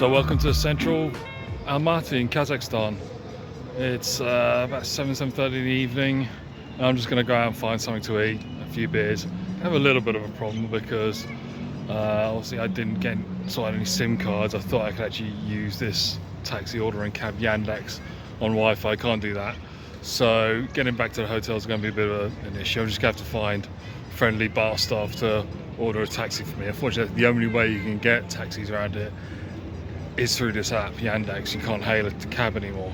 So welcome to central Almaty in Kazakhstan. It's about 7:30 in the evening. I'm just going to go out and find something to eat, a few beers. I have a little bit of a problem because obviously I didn't sort any SIM cards. I thought I could actually use this taxi ordering cab Yandex on Wi-Fi. I can't do that. So getting back to the hotel is going to be a bit of an issue. I'm just going to have to find friendly bar staff to order a taxi for me. Unfortunately, the only way you can get taxis around here is through this app, Yandex. You can't hail a cab anymore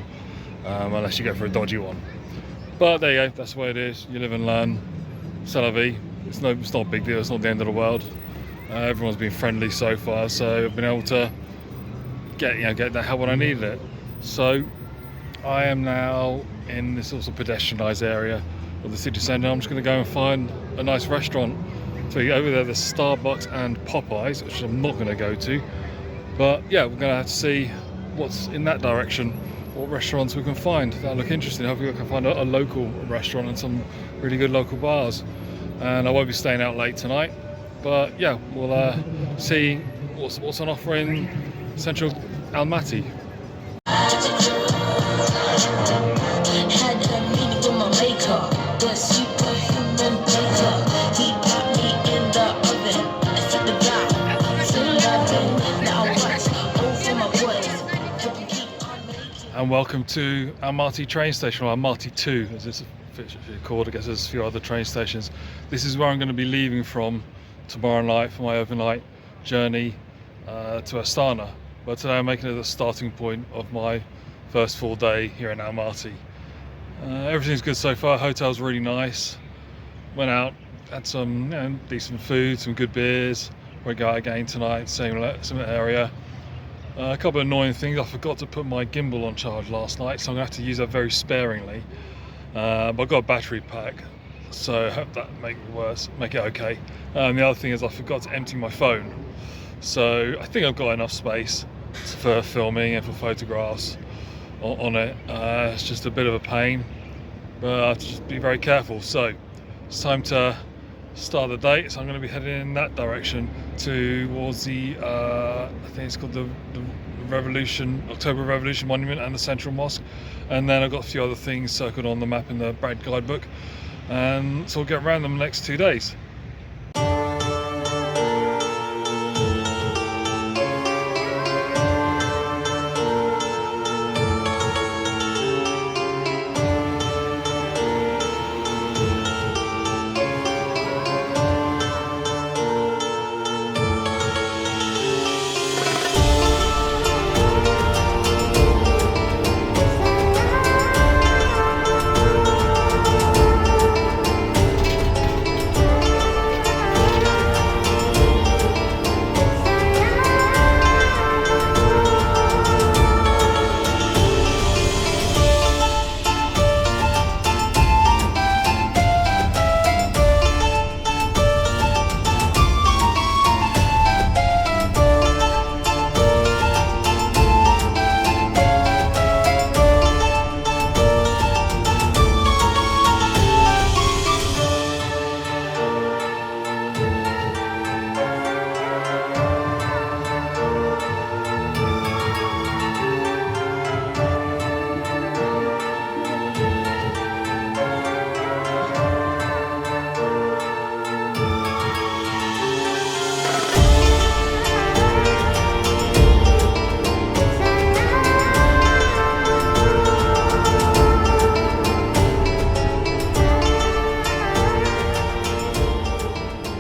unless you go for a dodgy one. But there you go, that's the way it is. You live and learn. C'est la vie. It's not a big deal, it's not the end of the world. Everyone's been friendly so far, so I've been able to get that help when I needed it. So I am now in this sort of pedestrianised area of the city centre. I'm just going to go and find a nice restaurant. So over there, there's Starbucks and Popeyes, which I'm not going to go to. But yeah, we're going to have to see what's in that direction, what restaurants we can find. That'll look interesting. Hopefully I can find a local restaurant and some really good local bars. And I won't be staying out late tonight. But yeah, we'll see what's on offer in central Almaty. And welcome to Almaty train station, or Almaty 2 as it's officially called. I guess there's a few other train stations. This is where I'm going to be leaving from tomorrow night for my overnight journey to Astana. But today I'm making it the starting point of my first full day here in Almaty. Everything's good so far. Hotel's really nice. Went out, had some decent food, some good beers. We'll go out again tonight, same area. A couple of annoying things. I forgot to put my gimbal on charge last night, so I'm going to have to use that very sparingly. But I've got a battery pack, so I hope that make it okay. The other thing is I forgot to empty my phone, so I think I've got enough space for filming and for photographs on it. It's just a bit of a pain, but I have to just be very careful. So it's time to start the day, so I'm going to be heading in that direction towards the I think it's called the October Revolution Monument and the Central Mosque, and then I've got a few other things circled on the map in the Brad guidebook, and so we'll get around them the next 2 days.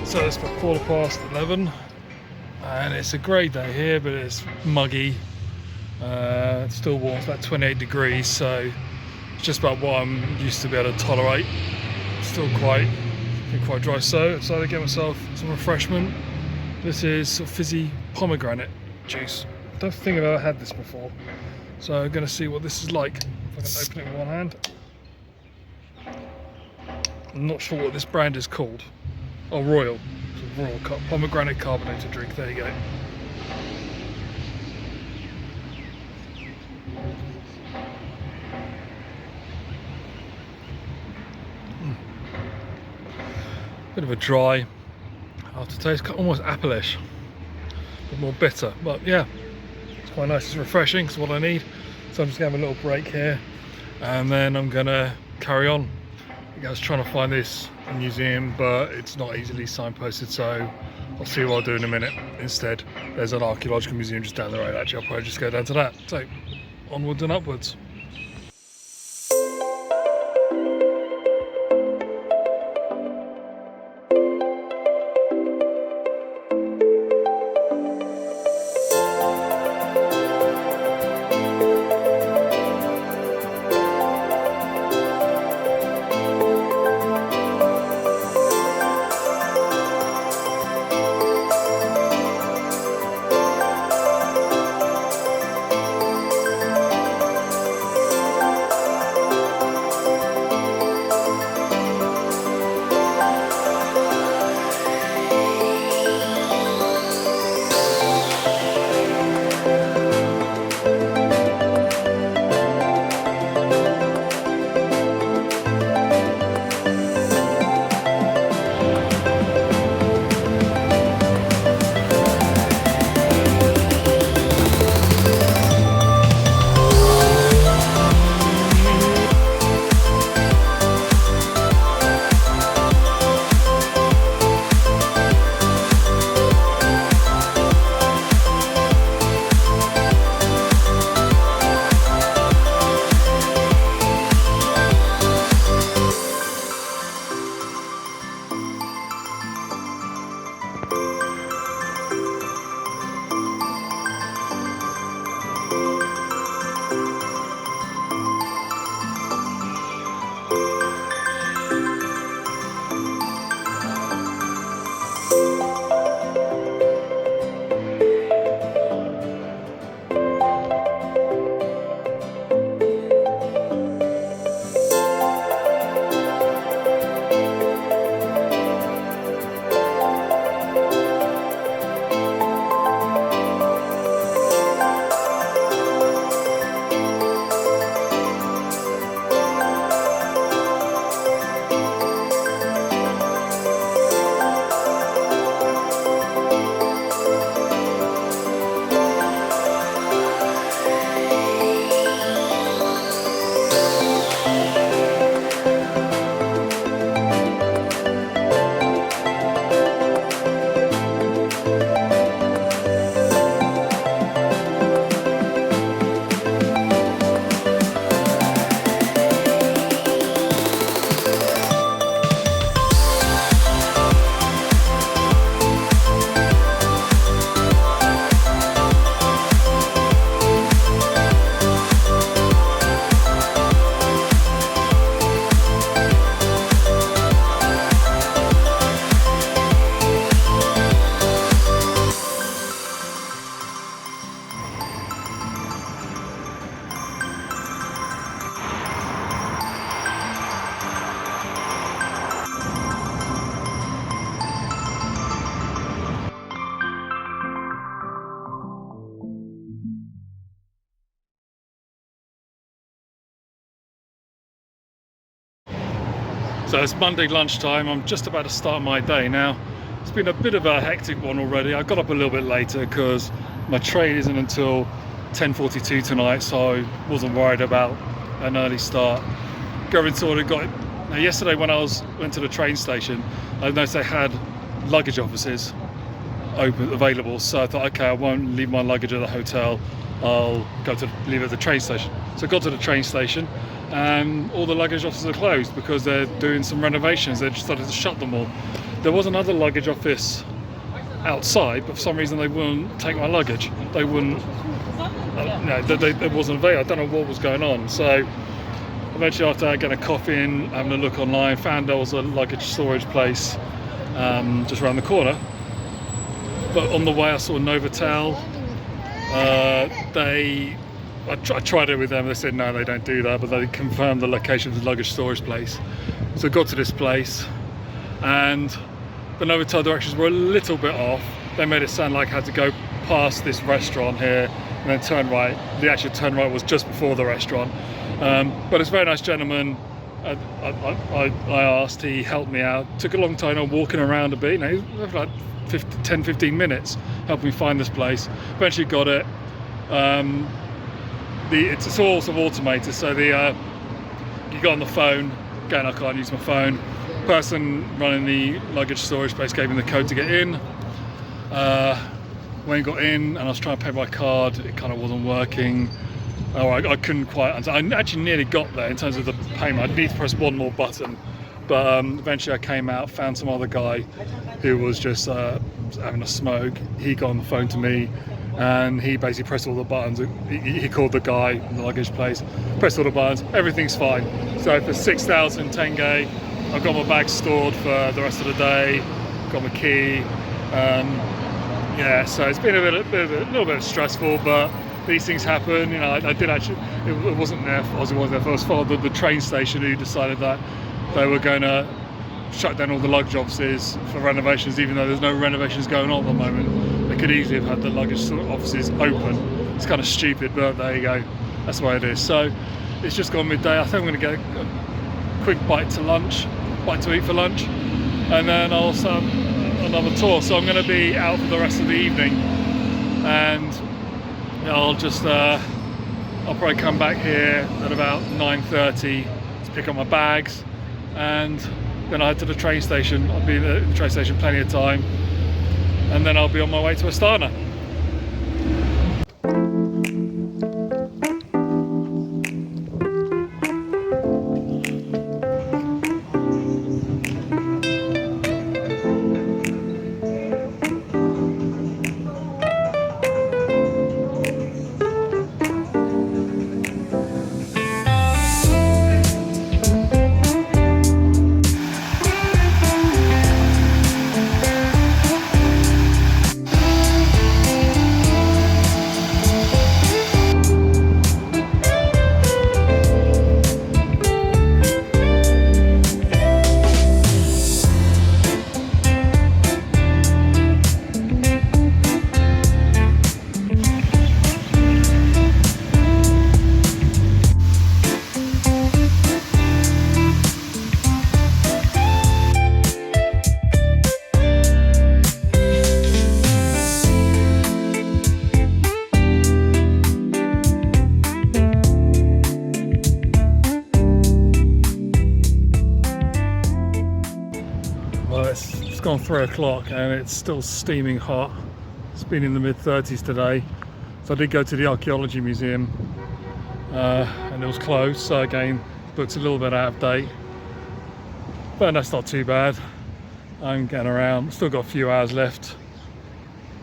So it's about 11:15 and it's a great day here, but it's muggy. It's still warm, it's about 28 degrees, so it's just about what I'm used to be able to tolerate. Still quite dry, so I decided to get myself some refreshment. This is sort of fizzy pomegranate juice. I don't think I've ever had this before, so I'm going to see what this is like. If I can open it with one hand. I'm not sure what this brand is called. Oh, Royal. It's a Royal pomegranate carbonated drink. There you go. Bit of a dry aftertaste, almost apple-ish, but more bitter. But yeah, It's quite nice, it's refreshing, it's what I need. So I'm just gonna have a little break here and then I'm gonna carry on. I was trying to find this museum, but it's not easily signposted, so I'll see what I'll do in a minute. Instead, there's an archaeological museum just down the road. Actually, I'll probably just go down to that. So, onwards and upwards. So it's Monday lunchtime. I'm just about to start my day now. It's been a bit of a hectic one already. I got up a little bit later because my train isn't until 10:42 tonight, so I wasn't worried about an early start. Going sort of got now, yesterday when I went to the train station, I noticed they had luggage offices available, so I thought, okay, I won't leave my luggage at the hotel, I'll leave it at the train station. So I got to the train station and all the luggage offices are closed because they're doing some renovations. They just started to shut them all. There was another luggage office outside, but for some reason they wouldn't take my luggage. They wouldn't, it wasn't available. I don't know what was going on. So eventually, after getting a coffee and having a look online, found there was a luggage storage place just around the corner. But on the way I saw Novotel. I tried it with them, they said no, they don't do that, but they confirmed the location of the luggage storage place. So I got to this place and the Novotel directions were a little bit off. They made it sound like I had to go past this restaurant here and then turn right. The actual turn right was just before the restaurant. But it's a very nice gentleman. I asked, he helped me out. Took a long time, I'm walking around a bit, like 10-15 minutes helping me find this place. Eventually got it. It's all sort of automated, so you go on the phone. Again, I can't use my phone. Person running the luggage storage place gave me the code to get in. When I got in and I was trying to pay by card, it kind of wasn't working. I couldn't quite. I actually nearly got there in terms of the payment. I need to press one more button, but eventually I came out, found some other guy who was just having a smoke. He got on the phone to me, and he basically pressed all the buttons. He called the guy in the luggage place, pressed all the buttons. Everything's fine. So for 6,000 tenge, I've got my bag stored for the rest of the day. Got my key. Yeah, so it's been a little bit stressful, but these things happen. You know, I did actually. It wasn't there. I wasn't there first. Followed the train station who decided that they were going to shut down all the luggage offices for renovations, even though there's no renovations going on at the moment. They could easily have had the luggage offices open. It's kind of stupid, but there you go. That's the way it is. So it's just gone midday. I think I'm going to get a quick bite to eat for lunch, and then I'll have another tour. So I'm going to be out for the rest of the evening, and I'll probably come back here at about 9:30 to pick up my bags, and then I head to the train station. I'll be at the train station plenty of time, and then I'll be on my way to Astana. It's gone 3 o'clock and it's still steaming hot. It's been in the mid-30s today. So I did go to the archaeology museum and it was closed, so again book's a little bit out of date, but that's not too bad. I'm getting around, still got a few hours left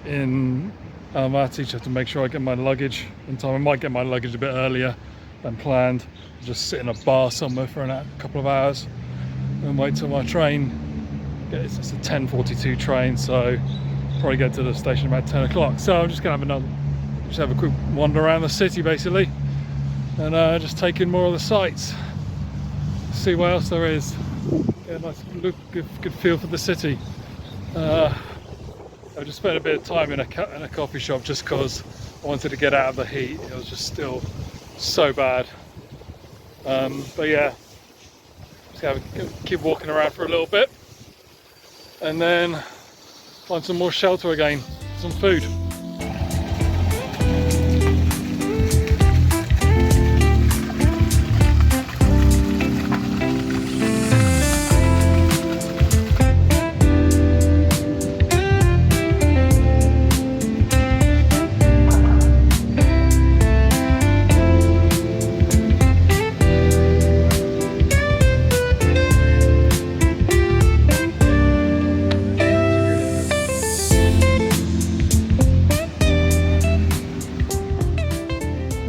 in Almaty. Just have to make sure I get my luggage in time. I might get my luggage a bit earlier than planned, just sit in a bar somewhere for a couple of hours and wait till my train. It's a 10:42 train, so probably get to the station about 10 o'clock. So I'm just gonna have a quick wander around the city basically, and just take in more of the sights, see what else there is, get a nice look, good feel for the city. I just spent a bit of time in a coffee shop just because I wanted to get out of the heat. It was just still so bad. But yeah, just gonna keep walking around for a little bit, and then find some more shelter again, some food.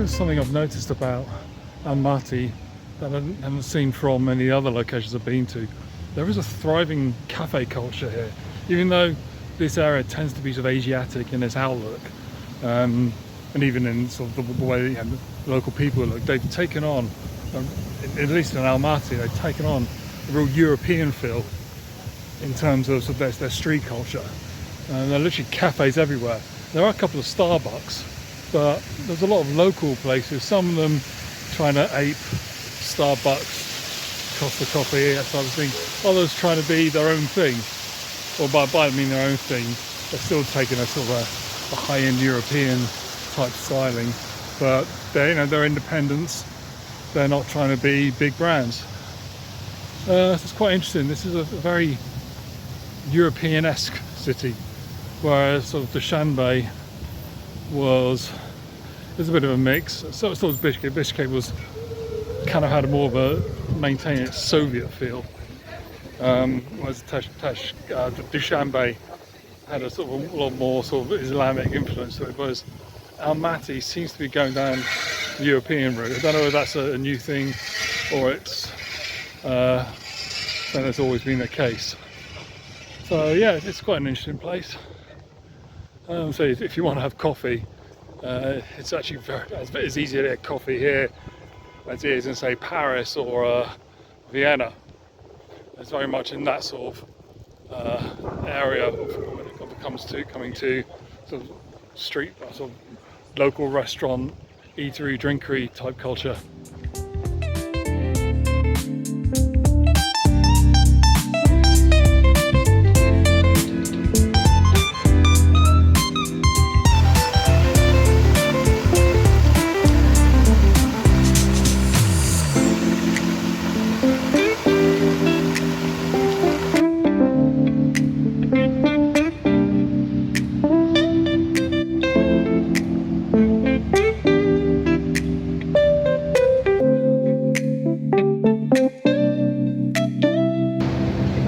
Something I've noticed about Almaty that I haven't seen from any other locations I've been to. There is a thriving cafe culture here, even though this area tends to be sort of Asiatic in its outlook, and even in sort of the way the local people look. They've taken on, at least in Almaty, they've taken on a real European feel in terms of, their street culture. And there are literally cafes everywhere. There are a couple of Starbucks, but there's a lot of local places, some of them trying to ape Starbucks, Costa Coffee, that sort of thing. Others trying to be their own thing, or by I mean their own thing, they're still taking a sort of a high-end European type styling, but they're independents. They're not trying to be big brands. So it's quite interesting. This is a very European-esque city, whereas sort of Dushanbe was a bit of a mix. So was Bishkek. Bishkek was kind of had more of a maintain its Soviet feel, whereas Dushanbe had a sort of a lot more sort of Islamic influence to it, whereas Almaty seems to be going down the European route. I don't know if that's a new thing or it's it's always been the case. So yeah, it's quite an interesting place. So if you want to have coffee, it's actually it's easier to get coffee here as it is in, say, Paris or Vienna. It's very much in that sort of area when it comes to coming to sort of street, sort of local restaurant, eatery, drinkery type culture.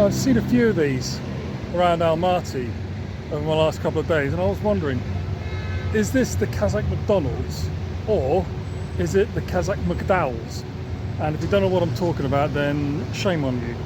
I've seen a few of these around Almaty over my last couple of days, and I was wondering, is this the Kazakh McDonald's or is it the Kazakh McDowell's? And if you don't know what I'm talking about, then shame on you.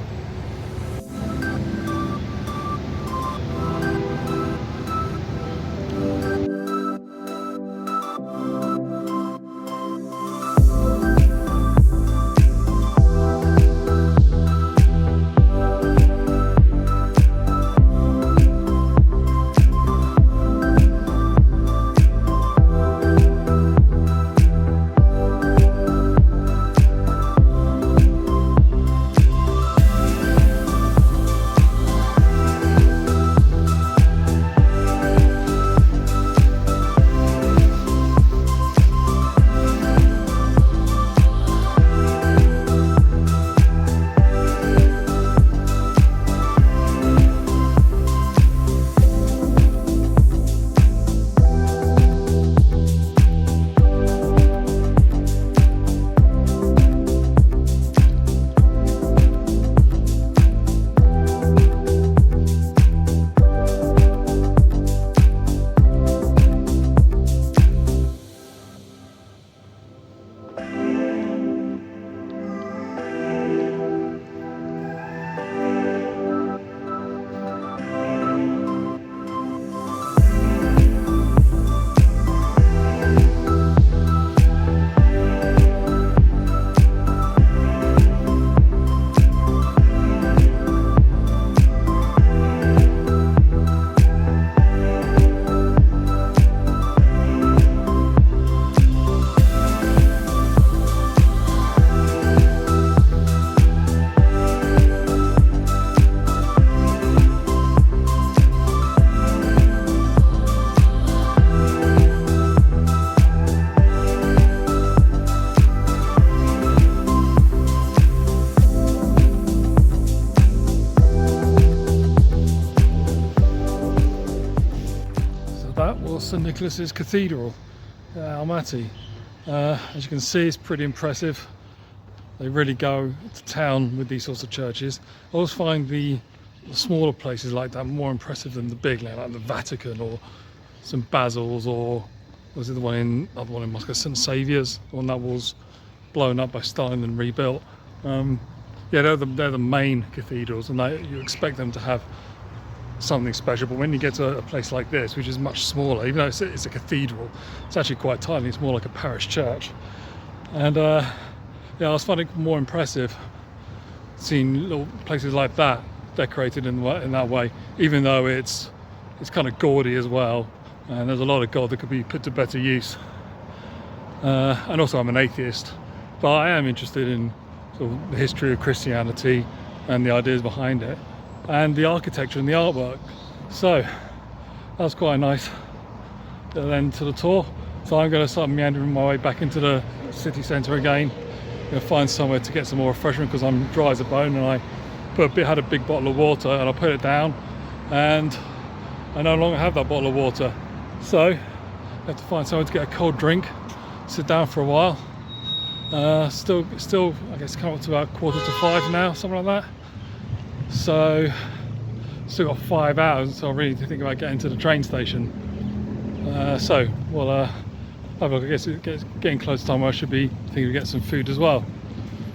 St Nicholas's Cathedral at Almaty. As you can see, it's pretty impressive. They really go to town with these sorts of churches. I always find the smaller places like that more impressive than the big, like the Vatican or St Basil's, or was it the one in Moscow, St Saviour's, the one that was blown up by Stalin and rebuilt. Yeah, they're the main cathedrals, and you expect them to have something special. But when you get to a place like this, which is much smaller, even though it's a cathedral, it's actually quite tiny. It's more like a parish church. And yeah, I was finding it more impressive seeing little places like that decorated in that way, even though it's kind of gaudy as well, and there's a lot of gold that could be put to better use. And also, I'm an atheist, but I am interested in sort of the history of Christianity and the ideas behind it, and the architecture and the artwork. So that was quite a nice little end to the tour. So I'm going to start meandering my way back into the city centre again. I'm going to find somewhere to get some more refreshment because I'm dry as a bone, and I had a big bottle of water and I put it down and I no longer have that bottle of water. So I have to find somewhere to get a cold drink, sit down for a while. Still I guess come up to about 4:45 now, something like that. So still got 5 hours, so I really need to think about getting to the train station. So we'll have a look. I guess it's getting close to time where I should be thinking to get some food as well.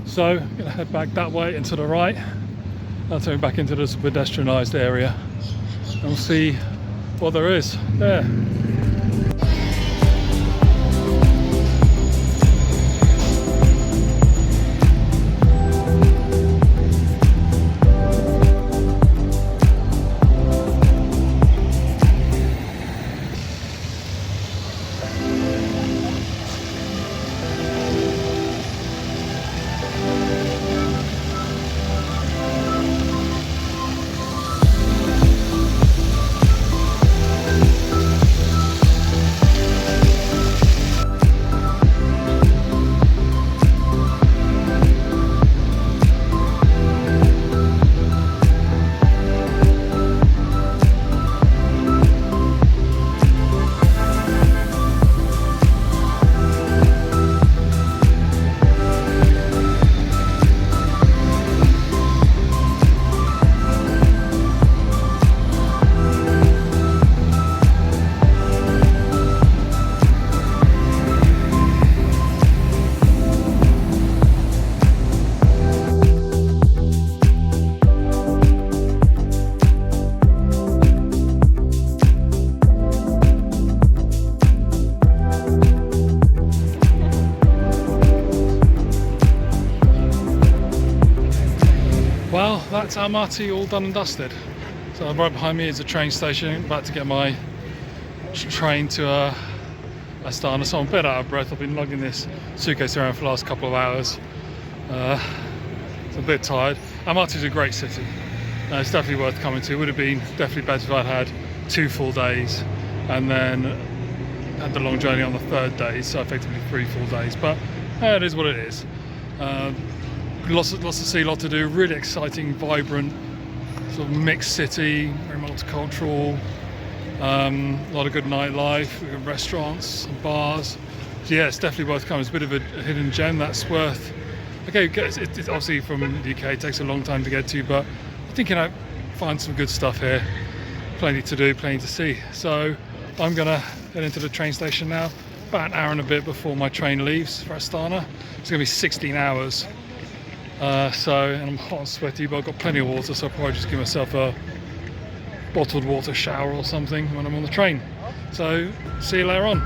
So I'm gonna head back that way and to the right. That'll take me back into this pedestrianised area, and we'll see what there is there. Well, that's Almaty all done and dusted. So right behind me is a train station. I'm about to get my train to Astana. So I'm a bit out of breath. I've been lugging this suitcase around for the last couple of hours. So I'm a bit tired. Almaty's a great city. It's definitely worth coming to. It would have been definitely better if I'd had 2 full days and then had the long journey on the 3rd day, so effectively 3 full days. But it is what it is. Lots to see, lot to do. Really exciting, vibrant, sort of mixed city, very multicultural. A lot of good nightlife, we've got restaurants and bars. So yeah, it's definitely worth coming. It's a bit of a hidden gem that's worth. Okay, it's obviously from the UK, it takes a long time to get to, but I think find some good stuff here. Plenty to do, plenty to see. So I'm gonna head into the train station now. About an hour and a bit before my train leaves for Astana. It's gonna be 16 hours. And I'm hot and sweaty, but I've got plenty of water, so I'll probably just give myself a bottled water shower or something when I'm on the train. So see you later on.